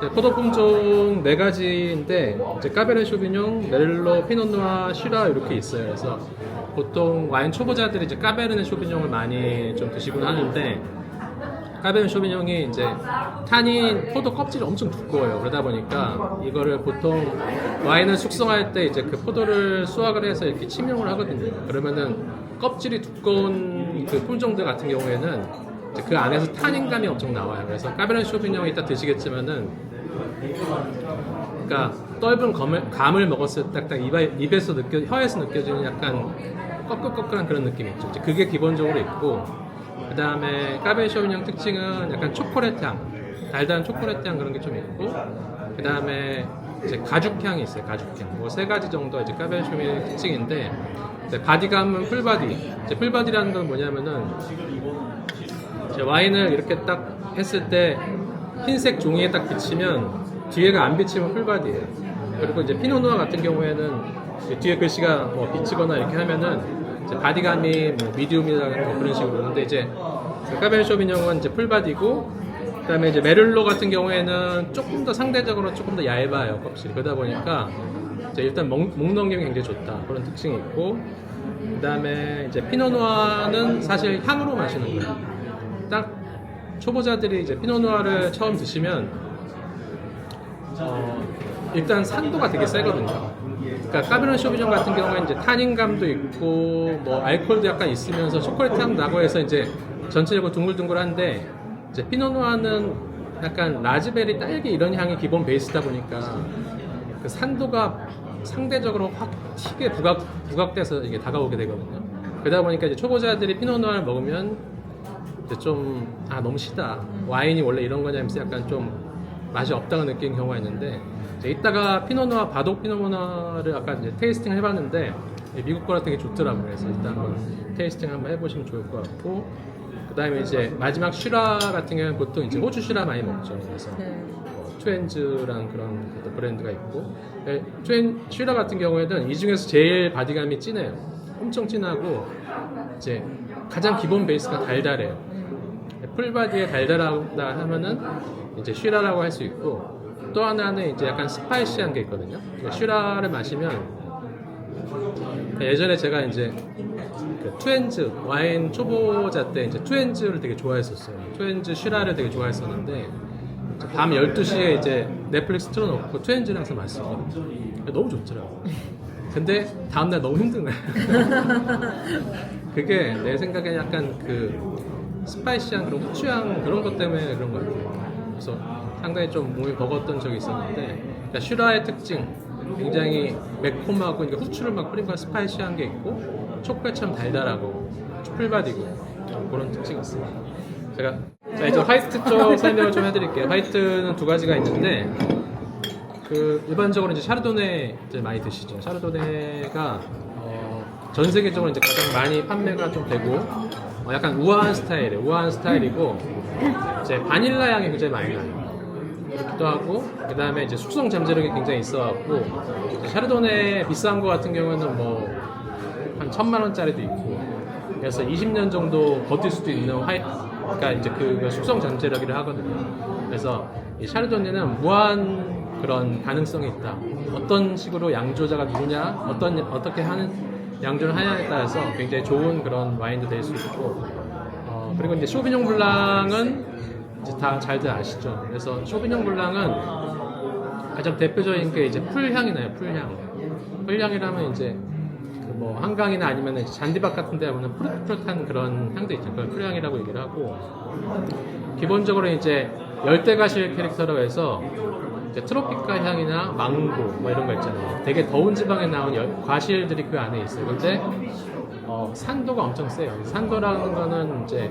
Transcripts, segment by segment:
네, 포도 품종 네 가지인데 이제 까베르네 쇼비뇽, 메를로, 피노누아, 시라 이렇게 있어요. 그래서 보통 와인 초보자들이 이제 까베르네 쇼비뇽을 많이 좀 드시곤 하는데 까베르네 쇼비뇽이 이제 탄닌 포도 껍질이 엄청 두꺼워요. 그러다 보니까 이거를 보통 와인을 숙성할 때 이제 그 포도를 수확을 해서 이렇게 침용을 하거든요. 그러면은 껍질이 두꺼운 그 품종들 같은 경우에는 이제 그 안에서 탄닌감이 엄청 나와요. 그래서 까베르네 쇼비뇽을 이따 드시겠지만은 그러니까 떫은 감을 먹었을 때 딱 입에서 혀에서 느껴지는 약간 꺼끌꺼끌한 그런 느낌이 있죠. 이제 그게 기본적으로 있고, 그 다음에 까베르네 쇼비뇽 특징은 약간 초콜릿 향, 달달한 초콜릿 향 그런 게 좀 있고, 그 다음에 이제 가죽 향이 있어요. 가죽 향. 뭐 세 가지 정도 이제 까베르네 쇼비뇽 특징인데, 바디감은 풀바디. 이제 풀바디라는 건 뭐냐면은 이제 와인을 이렇게 딱 했을 때 흰색 종이에 딱 비치면 뒤에가 안 비치면 풀바디예요. 그리고 이제 피노누아 같은 경우에는 뒤에 글씨가 뭐 비치거나 이렇게 하면은 이제 바디감이 뭐 미디움이라는 뭐 그런 식으로. 근데 이제 까베르네 쇼비뇽은 이제 풀바디고, 그다음에 이제 메를로 같은 경우에는 조금 더 상대적으로 조금 더 얇아요, 껍질이. 그러다 보니까 이제 일단 목 넘김이 굉장히 좋다 그런 특징이 있고, 그다음에 이제 피노누아는 사실 향으로 마시는 거예요. 딱 초보자들이 이제 피노누아를 처음 드시면 일단 산도가 되게 세거든요. 그러니까 까베르네 쇼비뇽 같은 경우에 이제 탄닌감도 있고 뭐 알코올도 약간 있으면서 초콜릿 향 나고 해서 이제 전체적으로 둥글둥글한데, 이제 피노누아는 약간 라즈베리, 딸기 이런 향이 기본 베이스다 보니까 그 산도가 상대적으로 확 튀게 부각돼서 이게 다가오게 되거든요. 그러다 보니까 이제 초보자들이 피노누아를 먹으면 이제 좀 너무 시다, 와인이 원래 이런 거냐면서 약간 좀 맛이 없다고 느끼는 경우가 있는데, 이제 이따가 피노누아, 바독 피노누아를 아까 이제 테이스팅 해봤는데 미국 거라 되게 좋더라고요. 그래서 일단 한번 테이스팅 한번 해보시면 좋을 것 같고, 그 다음에 이제 마지막 슈라 같은 경우는 보통 이제 호주 슈라 많이 먹죠. 그래서 트웬즈라는 그런 브랜드가 있고, 슈라 같은 경우에는 이 중에서 제일 바디감이 진해요. 엄청 진하고 이제 가장 기본 베이스가 달달해요. 풀바디에 달달하다 하면은 이제 슈라라고 할 수 있고, 또 하나는 이제 약간 스파이시한 게 있거든요. 슈라를 마시면 예전에 제가 이제 그 트웬즈 와인 초보자 때 이제 트웬즈를 되게 좋아했었어요. 트웬즈 슈라를 되게 좋아했었는데 밤 12시에 이제 넷플릭스 틀어놓고 트웬즈를 항상 마시거든요. 너무 좋더라고요. 근데 다음날 너무 힘든 거예요. 그게 내 생각에 약간 그 스파이시한 그런 후추향 그런 것 때문에 그런 것 같아요. 그래서 상당히 좀 몸이 버거웠던 적이 있었는데, 그러니까 슈라의 특징 굉장히 매콤하고, 그러니까 후추를 막 뿌린 거 스파이시한 게 있고 초콜릿처럼 달달하고 풀바디고 그런 특징이 있습니다. 자 이제 화이트 쪽 설명을 좀 해드릴게요. 화이트는 두 가지가 있는데, 그 일반적으로 이제 샤르도네 이제 많이 드시죠. 샤르도네가 전 세계적으로 이제 가장 많이 판매가 좀 되고 약간 우아한 스타일이고 이제 바닐라 향이 굉장히 많이 나요. 그렇기도 하고, 그 다음에 이제 숙성 잠재력이 굉장히 있어갖고 샤르도네 비싼 거 같은 경우는 뭐 한 1,000만 원짜리도 있고, 그래서 20년 정도 버틸 수도 있는 그러니까 이제 그 숙성 잠재력이라 하거든요. 그래서 이 샤르도네는 무한 그런 가능성이 있다. 어떤 식으로 양조자가 누구냐, 어떻게 하는 양조를 하냐에 따라서 굉장히 좋은 그런 와인도 될 수 있고, 그리고 이제 쇼비뇽 블랑은 이제 다 잘들 아시죠. 그래서 쇼비뇽 블랑은 가장 대표적인 게 이제 풀향이 나요. 풀향이라면 이제 그 뭐 한강이나 아니면 잔디밭 같은 데 보면 푸릇푸릇한 그런 향도 있죠. 그걸 풀향이라고 얘기를 하고, 기본적으로 이제 열대과실 캐릭터라고 해서 이제 트로피카 향이나 망고 뭐 이런 거 있잖아요. 되게 더운 지방에 나온 과실들이 그 안에 있어요. 근데 산도가 엄청 세요. 산도라는 거는 이제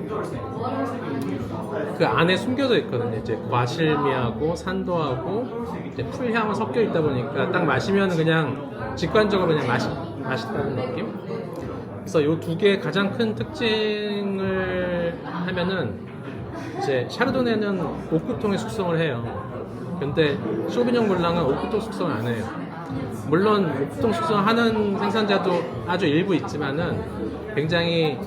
그 안에 숨겨져 있거든요. 이제 과실미하고 산도하고 이제 풀향은 섞여 있다 보니까 딱 마시면 그냥 직관적으로 그냥 맛있다는 느낌. 그래서 이 두 개의 가장 큰 특징을 하면은 이제 샤르도네는 오크통에 숙성을 해요. 근데 쇼비뇽 블랑은 오크통 숙성을 안 해요. 물론 오크통 숙성하는 생산자도 아주 일부 있지만은 굉장히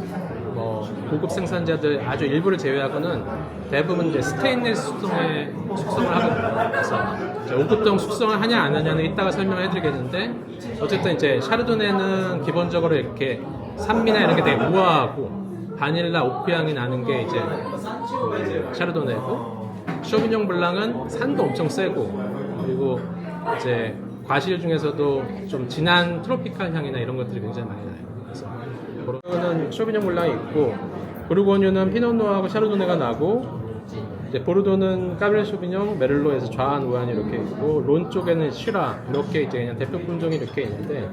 뭐 고급 생산자들 아주 일부를 제외하고는 대부분 이제 스테인리스 숙성에 숙성을 하거든요. 그래서 이제 오크통 숙성을 하냐 안 하냐는 이따가 설명을 해드리겠는데 어쨌든 이제 샤르도네는 기본적으로 이렇게 산미나 이런 게 되게 우아하고 바닐라 오크 향이 나는 게 이제 샤르도네고 쇼비뇽 블랑은 산도 엄청 세고 그리고 이제 과실 중에서도 좀 진한 트로피칼 향이나 이런 것들이 굉장히 많이 나요. 그래서 보르도는 쇼비뇽 블랑이 있고 부르고뉴는 피노누아하고 샤르도네가 나고 이제 보르도는 까베르네 쇼비뇽, 메를로에서 좌한 우한이 이렇게 있고 론 쪽에는 시라 이렇게 이제 그냥 대표 품종이 이렇게 있는데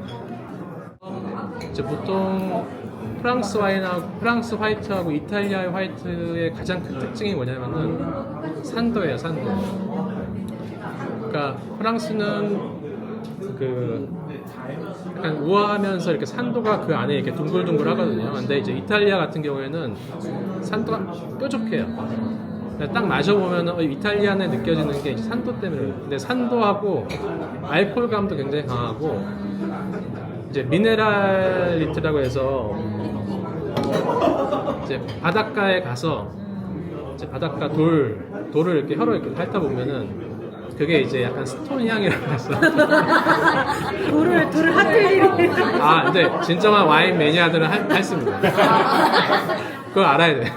이제 보통 프랑스 와인하고 프랑스 화이트하고 이탈리아의 화이트의 가장 큰 특징이 뭐냐면은 산도예요, 산도. 그러니까 프랑스는 그 약간 우아하면서 이렇게 산도가 그 안에 이렇게 둥글둥글하거든요. 근데 이제 이탈리아 같은 경우에는 산도가 뾰족해요. 딱 마셔보면 이탈리아에 느껴지는 게 산도 때문에. 근데 산도하고 알코올감도 굉장히 강하고 이제 미네랄리트라고 해서 이제 바닷가에 가서 이제 바닷가 돌을 이렇게 혀로 이렇게 핥아 보면은 그게 이제 약간 스톤 향이라고 해서 돌을 핥을 일이. 아 근데 진정한 와인 매니아들은 핥습니다. 그걸 알아야 돼.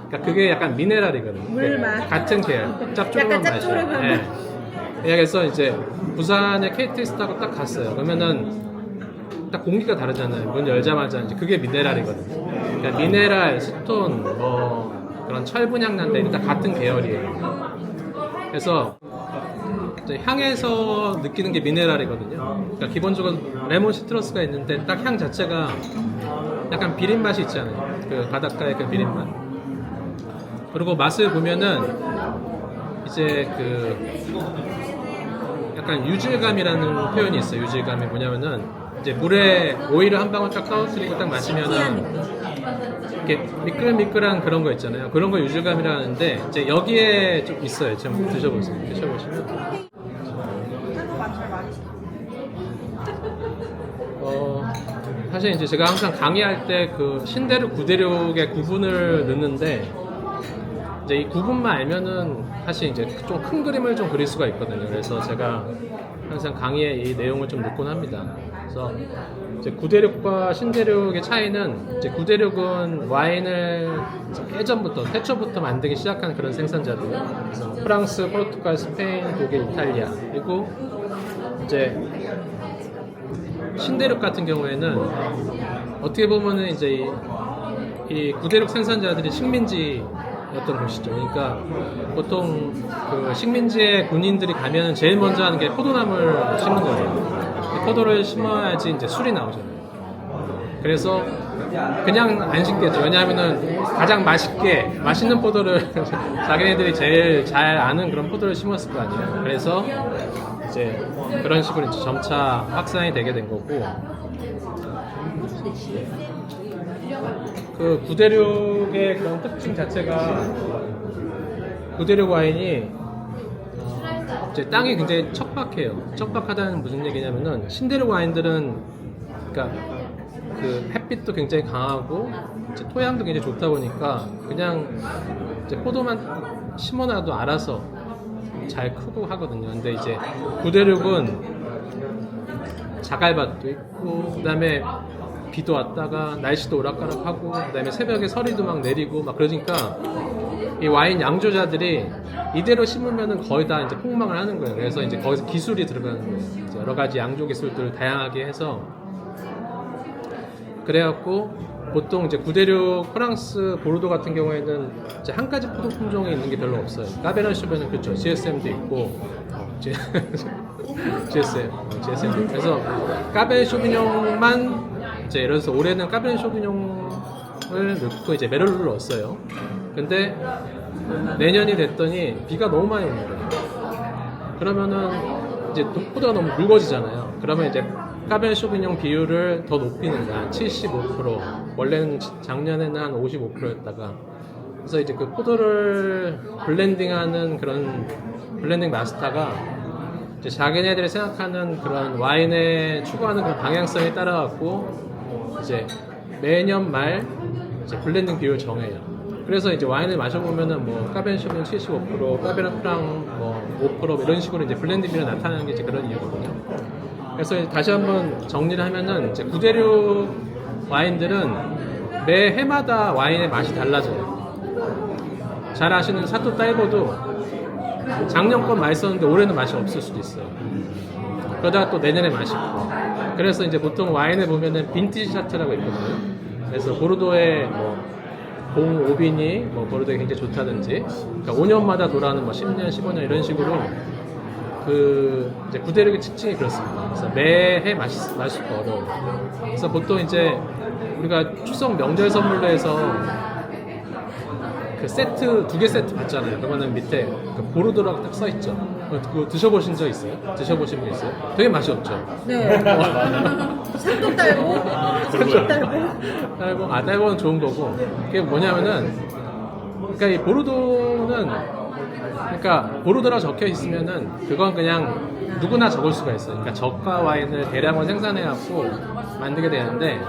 그러니까 그게 약간 미네랄이거든요. 물맛. 같은 계열, 짭조름한 약간 맛이에요. 짭조름한 네. 그래서 이제 부산에 KTX 타고 딱 갔어요. 그러면은 딱 공기가 다르잖아요. 문 열자마자 이제 그게 미네랄이거든요. 그러니까 미네랄, 스톤, 뭐 그런 철분향 난데 일단 같은 계열이에요. 그래서 이제 향에서 느끼는 게 미네랄이거든요. 그러니까 기본적으로 레몬 시트러스가 있는데 딱 향 자체가 약간 비린 맛이 있잖아요. 그 바닷가의 그 비린 맛. 그리고 맛을 보면은 이제 그 약간 유질감이라는 표현이 있어요. 유질감이 뭐냐면은 이제 물에 오일을 한 방울 딱 떨어뜨리고 딱 마시면은 이렇게 미끌미끌한 그런 거 있잖아요. 그런 거 유질감이라는데 이제 여기에 좀 있어요. 지금 드셔보세요. 드셔보시면 사실 이제 제가 항상 강의할 때 그 신대륙 구대륙의 구분을 넣는데 이제 이 구분만 알면은 사실 이제 좀 큰 그림을 좀 그릴 수가 있거든요. 그래서 제가 항상 강의에 이 내용을 좀 넣곤 합니다. 그래서 이제 구대륙과 신대륙의 차이는 이제 구대륙은 와인을 예전부터 태초부터 만들기 시작한 그런 생산자들. 그래서 프랑스, 포르투갈, 스페인, 독일, 이탈리아. 그리고 이제 신대륙 같은 경우에는 어떻게 보면은 이제 이 구대륙 생산자들이 식민지였던 곳이죠. 그러니까 보통 그 식민지의 군인들이 가면은 제일 먼저 하는 게 포도나무를 심는 거예요. 포도를 심어야지 이제 술이 나오잖아요. 그래서 그냥 안 심겠죠. 왜냐하면은 가장 맛있는 포도를 자기네들이 제일 잘 아는 그런 포도를 심었을 거 아니에요. 그래서 이제 그런 식으로 이제 점차 확산이 되게 된 거고, 그 구대륙의 그런 특징 자체가 구대륙 와인이 이제 땅이 굉장히 척박해요. 척박하다는 무슨 얘기냐면은 신대륙 와인들은 그러니까 그 햇빛도 굉장히 강하고 이제 토양도 굉장히 좋다 보니까 그냥 이제 포도만 심어놔도 알아서 잘 크고 하거든요. 근데 이제 구대륙은 자갈밭도 있고 그다음에 비도 왔다가 날씨도 오락가락하고 그다음에 새벽에 서리도 막 내리고 막 그러니까 이 와인 양조자들이 이대로 심으면은 거의 다 이제 폭망을 하는 거예요. 그래서 이제 거기서 기술이 들어가는 거예요. 이제 여러 가지 양조 기술들을 다양하게 해서 그래갖고 보통 이제 구대륙 프랑스 보르도 같은 경우에는 이제 한 가지 포도 품종이 있는 게 별로 없어요. 까베르네 쇼비뇽 그렇죠. GSM도 있고 GSM. 그래서 까베르네 쇼비뇽만 이제 예를 들어서 올해는 까베르네 쇼비뇽을 넣고 이제 메를로를 넣었어요. 근데 내년이 됐더니 비가 너무 많이 오는 거예요. 그러면은 이제 포도가 너무 묽어지잖아요. 그러면 이제 까베르네 쇼비뇽 비율을 더 높이는 거야. 75%. 원래는 작년에는 한 55%였다가. 그래서 이제 그 포도를 블렌딩하는 그런 블렌딩 마스터가 이제 자기네들이 생각하는 그런 와인에 추구하는 그런 방향성에 따라갖고 이제 매년 말 이제 블렌딩 비율을 정해요. 그래서 이제 와인을 마셔보면은 뭐 까베르네는 75%, 까베르네 프랑 뭐 5% 이런 식으로 이제 블렌딩 비율이 나타나는 게 이제 그런 이유거든요. 그래서 다시 한번 정리를 하면은 이제 구대륙 와인들은 매 해마다 와인의 맛이 달라져요. 잘 아시는 사토 딸보도 작년 건 맛있었는데 올해는 맛이 없을 수도 있어요. 그러다가 또 내년에 맛있고. 그래서 이제 보통 와인을 보면은 빈티지 차트라고 있거든요. 그래서 보르도의 뭐 공오빈이 뭐 보르도에 굉장히 좋다든지, 그러니까 5년마다 돌아오는 뭐 10년, 15년 이런 식으로 그 이제 구대륙의 특징이 그렇습니다. 그래서 매해 맛있고 어려워요. 그래서 보통 이제 우리가 추석 명절 선물로 해서 그 세트 2개 세트 받잖아요. 그러면은 밑에 그 보르도라고 딱 써 있죠. 그거 드셔보신 적 있어요? 드셔보신 분 있어요? 되게 맛이 없죠. 네. 산도 딸고, 산도 딸고. 딸보는 좋은 거고. 그게 뭐냐면은, 그러니까 이 보르도는, 그러니까 보르도라고 적혀 있으면은 그건 그냥 누구나 적을 수가 있어요. 그러니까 저가 와인을 대량으로 생산해갖고 만들게 되는데,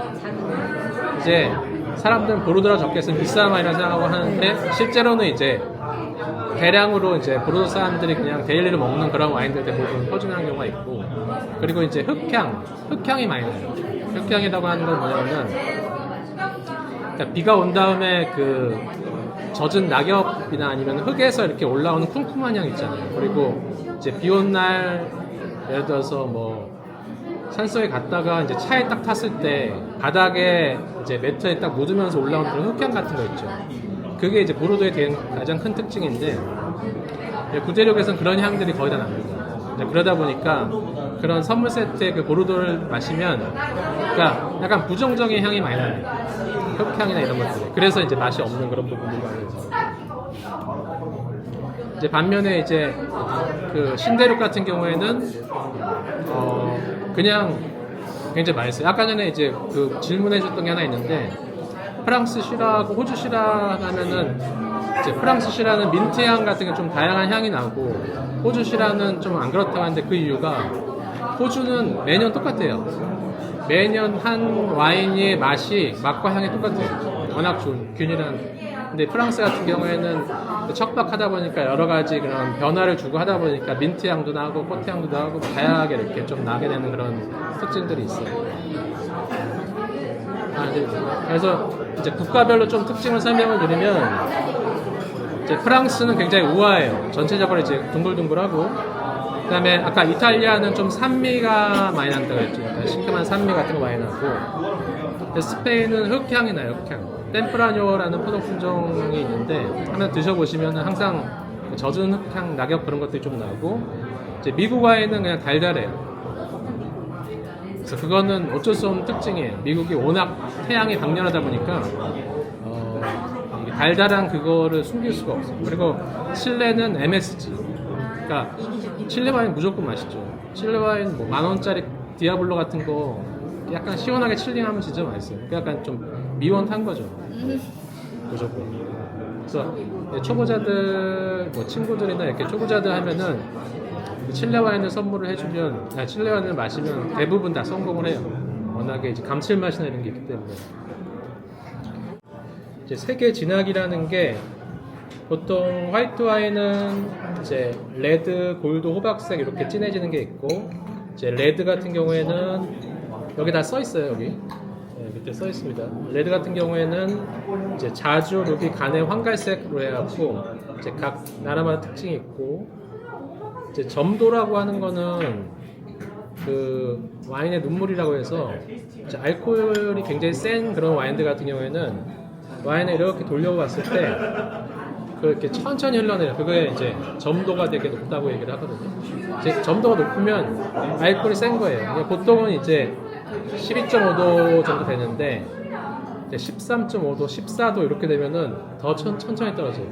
이제 사람들은 보르도라 적혀 있으면 비싼 와인이라고 생각하고 하는데, 실제로는 이제 대량으로 이제 보르도 사람들이 그냥 데일리로 먹는 그런 와인들 대부분 포진하는 경우가 있고, 그리고 이제 흑향이 많이 나요. 흑향이라고 하는 건 뭐냐면은, 그러니까 비가 온 다음에 그 젖은 낙엽이나 아니면 흙에서 이렇게 올라오는 쿰쿰한 향 있잖아요. 그리고 이제 비 온 날 예를 들어서 뭐 산속에 갔다가 이제 차에 딱 탔을 때 바닥에 이제 매트에 딱 묻으면서 올라오는 그런 흑향 같은 거 있죠. 그게 이제 보르도의 가장 큰 특징인데, 구대륙에서는 그런 향들이 거의 다 납니다. 그러다 보니까 그런 선물 세트의 그 보르도를 마시면, 그러니까 약간 부정적인 향이 많이 납니다. 흑향이나 이런 것들이. 그래서 이제 맛이 없는 그런 부분들이 많아요. 이제 반면에 이제 그 신대륙 같은 경우에는 그냥 굉장히 맛있어요. 아까 전에 이제 그 질문해 줬던 게 하나 있는데, 프랑스 시라하고 호주 시라 하면은 이제 프랑스 시라는 민트 향 같은 게 좀 다양한 향이 나고, 호주 시라는 좀 안 그렇다고 하는데 그 이유가 호주는 매년 똑같아요. 매년 한 와인의 맛과 향이 똑같아요. 워낙 좋은 균일한. 근데 프랑스 같은 경우에는 척박하다 보니까 여러 가지 그런 변화를 주고 하다 보니까 민트 향도 나고 꽃 향도 나고 다양하게 이렇게 좀 나게 되는 그런 특징들이 있어요. 그래서 이제 국가별로 좀 특징을 설명을 드리면, 이제 프랑스는 굉장히 우아해요. 전체적으로 이제 둥글둥글하고, 그 다음에 아까 이탈리아는 좀 산미가 많이 난다고 했죠. 그러니까 시큼한 산미 같은 거 많이 나고, 스페인은 흑향이 나요. 흑향. 템프라뇨라는 포도 품종이 있는데 하나 드셔보시면 항상 젖은 흑향, 낙엽 그런 것들이 좀 나고, 이제 미국 와인은 그냥 달달해요. 그래서 그거는 어쩔 수 없는 특징이에요. 미국이 워낙 태양이 강렬하다 보니까 달달한 그거를 숨길 수가 없어요. 그리고 칠레는 MSG. 그러니까 칠레 와인 무조건 맛있죠. 칠레 와인 뭐 10,000원짜리 디아블로 같은 거 약간 시원하게 칠링하면 진짜 맛있어요. 약간 좀 미원 탄 거죠. 무조건. 그래서 초보자들, 뭐 친구들이나 이렇게 초보자들 하면은 칠레 와인을 선물을 해주면, 칠레 와인을 마시면 대부분 다 성공을 해요. 워낙에 이제 감칠맛이나 이런 게 있기 때문에. 이제 세계 진학이라는 게 보통 화이트 와인은 이제 레드, 골드, 호박색 이렇게 진해지는 게 있고, 이제 레드 같은 경우에는 여기 다 써 있어요. 여기 밑에 써 있습니다. 레드 같은 경우에는 이제 자주, 루비, 가네, 황갈색으로 해갖고 이제 각 나라마다 특징이 있고, 이제 점도라고 하는 거는 그 와인의 눈물이라고 해서 이제 알코올이 굉장히 센 그런 와인들 같은 경우에는 와인을 이렇게 돌려봤을 때 그렇게 천천히 흘러내려. 그게 이제 점도가 되게 높다고 얘기를 하거든요. 이제 점도가 높으면 알코올이 센 거예요. 보통은 이제 12.5도 정도 되는데 이제 13.5도, 14도 이렇게 되면은 더 천천히 떨어져요.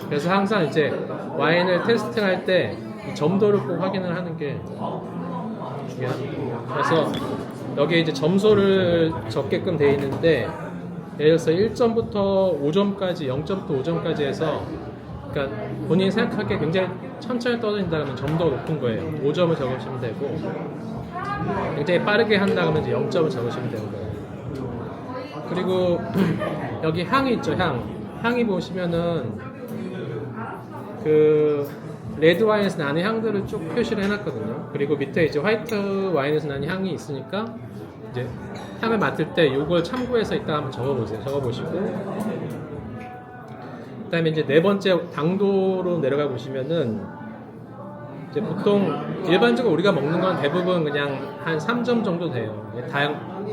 그래서 항상 이제 와인을 테스팅할 때 점도를 꼭 확인을 하는 게 중요합니다. 그래서 여기에 이제 점수를 적게끔 돼 있는데, 예를 들어서 1점부터 5점까지, 0점부터 5점까지 해서, 그러니까 본인이 생각하기에 굉장히 천천히 떨어진다 그러면 점도가 높은 거예요. 5점을 적으시면 되고, 굉장히 빠르게 한다 그러면 이제 0점을 적으시면 되는 거예요. 그리고 여기 향이 있죠, 향이 보시면은 그 레드 와인에서 나는 향들을 쭉 표시를 해놨거든요. 그리고 밑에 이제 화이트 와인에서 나는 향이 있으니까 이제 향을 맡을 때 이걸 참고해서 이따 한번 적어보세요. 적어보시고 그다음에 이제 네 번째 당도로 내려가 보시면은 이제 보통 일반적으로 우리가 먹는 건 대부분 그냥 한 3점 정도 돼요.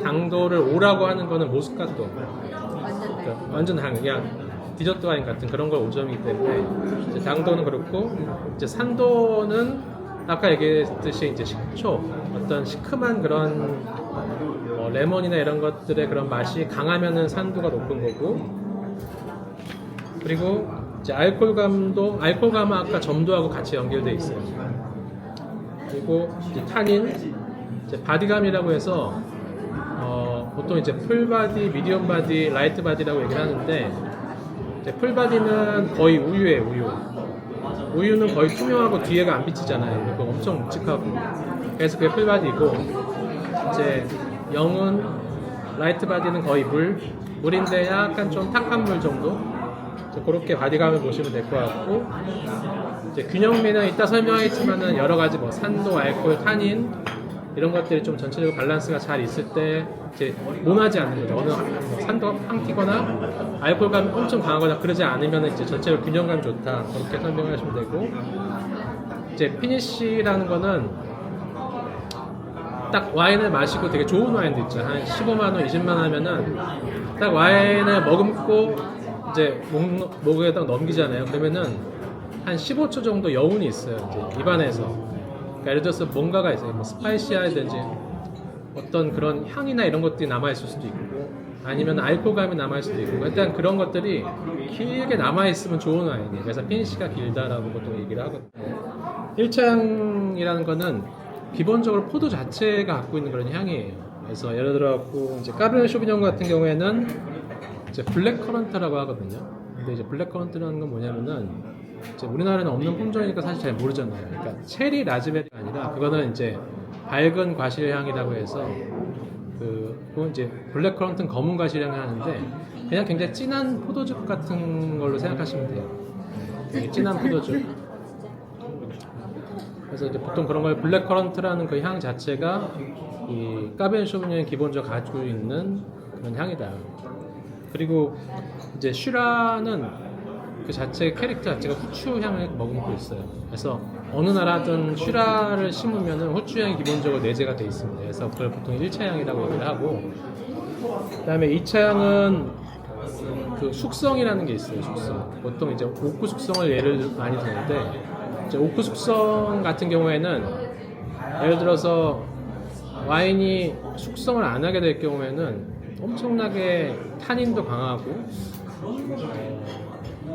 당도를 5라고 하는 거는 모스카토, 그러니까 완전 그냥 디저트 와인 같은 그런 걸 5점이기 때문에 이제 당도는 그렇고 이제 산도는 아까 얘기했듯이 이제 식초, 어떤 시큼한 그런 레몬이나 이런 것들의 그런 맛이 강하면은 산도가 높은 거고, 그리고 이제 알코올감은 아까 점도하고 같이 연결돼 있어요. 그리고 이제 타닌, 이제 바디감이라고 해서 보통 이제 풀바디, 미디엄 바디, 라이트 바디라고 얘기를 하는데 이제 풀바디는 거의 우유예요. 우유는 거의 투명하고 뒤에가 안 비치잖아요. 그리고 엄청 묵직하고. 그래서 그게 풀바디고, 이제 영은 라이트 바디는 거의 물인데 약간 좀 탁한 물 정도. 그렇게 바디감을 보시면 될 것 같고, 이제 균형미는 이따 설명하겠지만은 여러 가지 뭐 산도, 알코올, 타닌 이런 것들이 좀 전체적으로 밸런스가 잘 있을 때 이제 모나지 않는 거죠. 어느 산도가 팡 튀거나 알코올감이 엄청 강하거나 그러지 않으면 이제 전체적으로 균형감이 좋다, 그렇게 설명하시면 되고, 이제 피니쉬라는 거는 딱 와인을 마시고 되게 좋은 와인도 있죠. 한 15만 원, 20만 원 하면은 딱 와인을 머금고 이제 목에다 넘기잖아요. 그러면은 한 15초 정도 여운이 있어요. 이제 입안에서. 그러니까 예를 들어서 뭔가가 있어요. 뭐 스파이시하든지 어떤 그런 향이나 이런 것들이 남아있을 수도 있고, 아니면 알코올감이 남아있을 수도 있고, 일단 그런 것들이 길게 남아있으면 좋은 와인이에요. 그래서 피니쉬가 길다라고 보통 얘기를 하거든요. 1차 향이라는 거는 기본적으로 포도 자체가 갖고 있는 그런 향이에요. 그래서 예를 들어 이제 까베르네 쇼비뇽 같은 경우에는 이제 블랙 커런트라고 하거든요. 근데 이제 블랙 커런트라는 건 뭐냐면은 이제 우리나라에는 없는 품종이니까 사실 잘 모르잖아요. 그러니까 체리 라즈베리가 아니라 그거는 이제 밝은 과실향이라고 해서 그건 이제 블랙 커런트는 검은 과실향을 하는데 그냥 굉장히 진한 포도즙 같은 걸로 생각하시면 돼요. 되게 진한 포도즙. 그래서 이제 보통 그런 걸 블랙 커런트라는 그 향 자체가 이 까베르네 쇼비뇽이 기본적으로 가지고 있는 그런 향이다. 그리고 이제 슈라는 그 자체 캐릭터 자체가 후추 향을 머금고 있어요. 그래서 어느 나라든 슈라를 심으면은 후추 향이 기본적으로 내재가 돼 있습니다. 그래서 그걸 보통 1차 향이라고 얘기를 하고, 그다음에 2차 향은 그 숙성이라는 게 있어요. 숙성. 보통 이제 오크 숙성을 예를 많이 드는데, 이제 오크 숙성 같은 경우에는 예를 들어서 와인이 숙성을 안 하게 될 경우에는 엄청나게 타닌도 강하고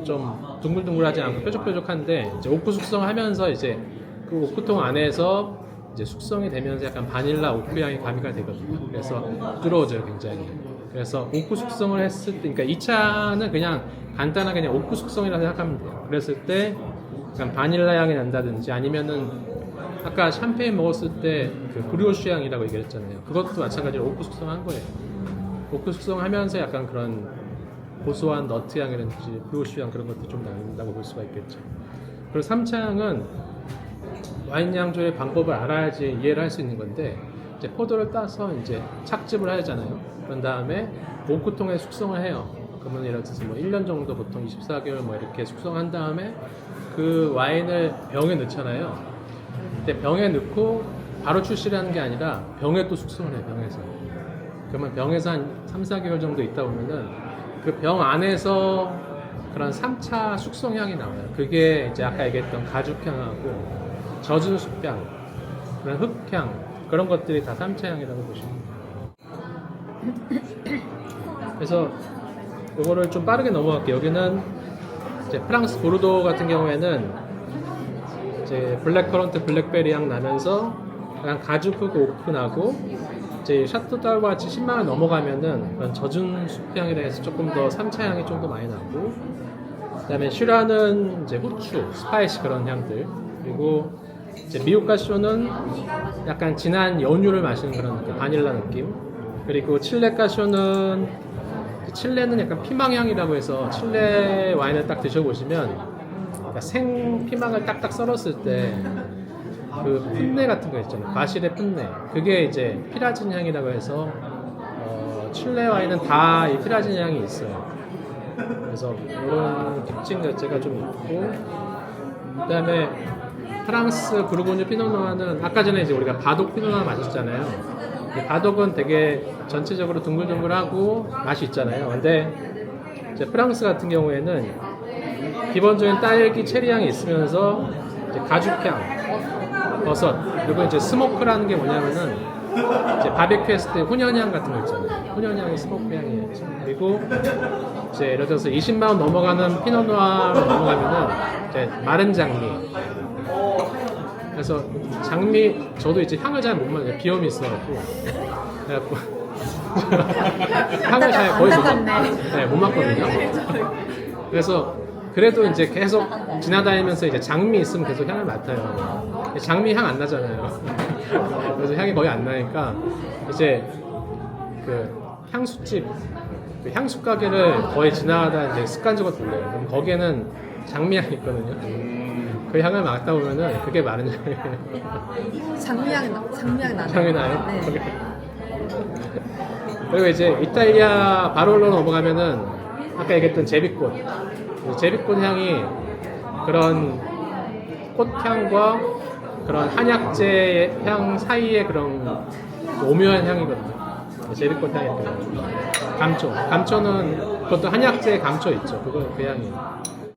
좀 둥글둥글하지 않고 뾰족뾰족한데, 이제 오크 숙성하면서 이제 그 오크통 안에서 이제 숙성이 되면서 약간 바닐라 오크 향이 가미가 되거든요. 그래서 부드러워져요, 굉장히. 그래서 오크 숙성을 했을 때, 그러니까 2차는 그냥 간단하게 그냥 오크 숙성이라고 생각하면 돼요. 그랬을 때 약간 바닐라 향이 난다든지, 아니면은 아까 샴페인 먹었을 때 그 브리오쉬 향이라고 얘기했잖아요. 그것도 마찬가지로 오크 숙성한 거예요. 오크 숙성하면서 약간 그런 고소한 너트 향이라든지 브리오쉬 향 그런 것도 좀 난다고 볼 수가 있겠죠. 그리고 3차 향은 와인 양조의 방법을 알아야지 이해를 할 수 있는 건데, 이제 포도를 따서 이제 착즙을 하잖아요. 그런 다음에 오크통에 숙성을 해요. 그러면 예를 들어서 뭐 1년 정도, 보통 24개월 뭐 이렇게 숙성한 다음에 그 와인을 병에 넣잖아요. 근데 병에 넣고 바로 출시를 하는 게 아니라 병에 또 숙성을 해요, 병에서. 그러면 병에서 한 3, 4개월 정도 있다 보면은 그 병 안에서 그런 3차 숙성향이 나와요. 그게 이제 아까 얘기했던 가죽향하고 젖은 숲향, 그런 흙향, 그런 것들이 다 3차 향이라고 보시면 돼요. 그래서 이거를 좀 빠르게 넘어갈게요. 여기는 이제 프랑스 보르도 같은 경우에는 이제 블랙 커런트, 블랙베리 향 나면서 약간 가죽 흙 오크 나고, 이제 샤토 딸과 같이 10만 원 넘어가면은 그런 젖은 숲향이라 해서 조금 더 3차 향이 좀 더 많이 나고, 그다음에 슈라는 이제 후추, 스파이시 그런 향들, 그리고 이제 미오카쇼는 약간 진한 연유를 마시는 그런 바닐라 느낌, 그리고 칠레카쇼는 칠레는 약간 피망향이라고 해서 칠레 와인을 딱 드셔보시면 그러니까 생 피망을 딱딱 썰었을 때 그 풋내 같은 거 있잖아요. 바실의 풋내. 그게 이제 피라진 향이라고 해서 칠레 와인은 다 이 피라진 향이 있어요. 그래서 이런 특징 자체가 좀 있고, 그다음에 프랑스 부르고뉴 피노누아는 아까 전에 이제 우리가 바독 피노누아 마셨잖아요. 이 바독은 되게 전체적으로 둥글둥글하고 맛이 있잖아요. 근데 이제 프랑스 같은 경우에는 기본적인 딸기 체리 향이 있으면서 이제 가죽향, 버섯, 그리고 이제 스모크라는 게 뭐냐면은 이제 바베큐 했을 때 훈연향 같은 거 있잖아요. 훈연향이 스모크 향이에요. 그리고 이제 예를 들어서 20만 원 넘어가는 피노누아로 넘어가면은 이제 마른 장미. 그래서 장미 저도 이제 향을 잘 못 맡아요. 비염이 있어갖고. 그래갖고 향을 잘 거의 못 맡거든요. 그래서 그래도 이제 계속 지나다니면서 이제 장미 있으면 계속 향을 맡아요. 장미 향 안 나잖아요. 그래서 향이 거의 안 나니까 이제 그 향수집, 그 향수 가게를 거의 지나가다 이제 습관적으로 들려요. 그럼 거기에는 장미 향이 있거든요. 그 향을 맡다 보면은 그게 마른 향이에요. 장미향이 나요. 향이 나요? 네. 그리고 이제 이탈리아 바롤로 넘어가면은 아까 얘기했던 제비꽃. 제비꽃 향이 그런 꽃향과 그런 한약재 향 사이의 그런 오묘한 향이거든요. 제비꽃 향이 있거든요. 감초는 그것도 한약재 감초 있죠. 그거 그 향이.